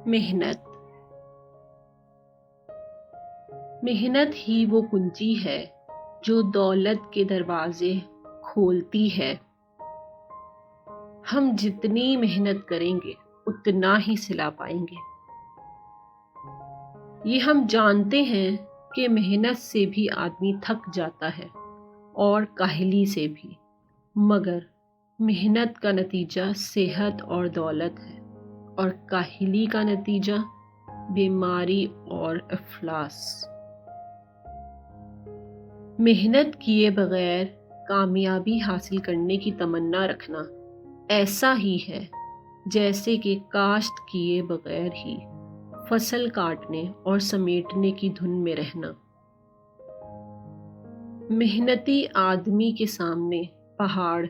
محنت محنت ہی وہ کنجی ہے جو دولت کے دروازے کھولتی ہے۔ ہم جتنی محنت کریں گے اتنا ہی صلہ پائیں گے۔ یہ ہم جانتے ہیں کہ محنت سے بھی آدمی تھک جاتا ہے اور کاہلی سے بھی، مگر محنت کا نتیجہ صحت اور دولت ہے اور کاہلی کا نتیجہ بیماری اور افلاس۔ محنت کیے بغیر کامیابی حاصل کرنے کی تمنا رکھنا ایسا ہی ہے جیسے کہ کاشت کیے بغیر ہی فصل کاٹنے اور سمیٹنے کی دھن میں رہنا۔ محنتی آدمی کے سامنے پہاڑ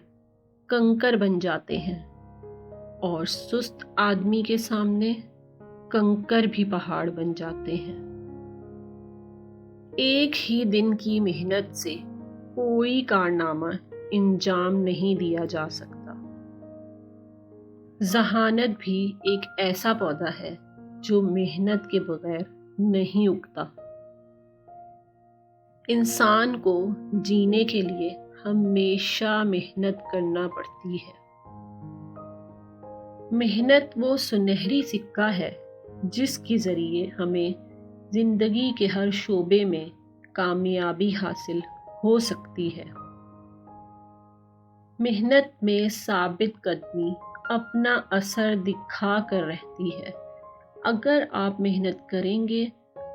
کنکر بن جاتے ہیں اور سست آدمی کے سامنے کنکر بھی پہاڑ بن جاتے ہیں۔ ایک ہی دن کی محنت سے کوئی کارنامہ انجام نہیں دیا جا سکتا۔ ذہانت بھی ایک ایسا پودا ہے جو محنت کے بغیر نہیں اگتا۔ انسان کو جینے کے لیے ہمیشہ محنت کرنا پڑتی ہے۔ محنت وہ سنہری سکہ ہے جس کے ذریعے ہمیں زندگی کے ہر شعبے میں کامیابی حاصل ہو سکتی ہے۔ محنت میں ثابت قدمی اپنا اثر دکھا کر رہتی ہے۔ اگر آپ محنت کریں گے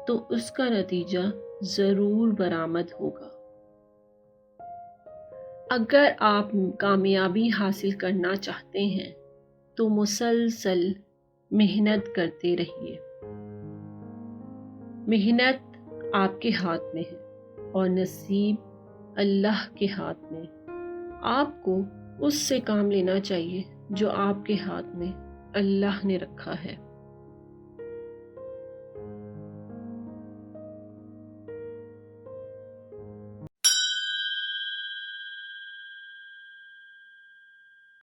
تو اس کا نتیجہ ضرور برآمد ہوگا۔ اگر آپ کامیابی حاصل کرنا چاہتے ہیں تو مسلسل محنت کرتے رہیے۔ محنت آپ کے ہاتھ میں ہے اور نصیب اللہ کے ہاتھ میں۔ آپ کو اس سے کام لینا چاہیے جو آپ کے ہاتھ میں اللہ نے رکھا ہے۔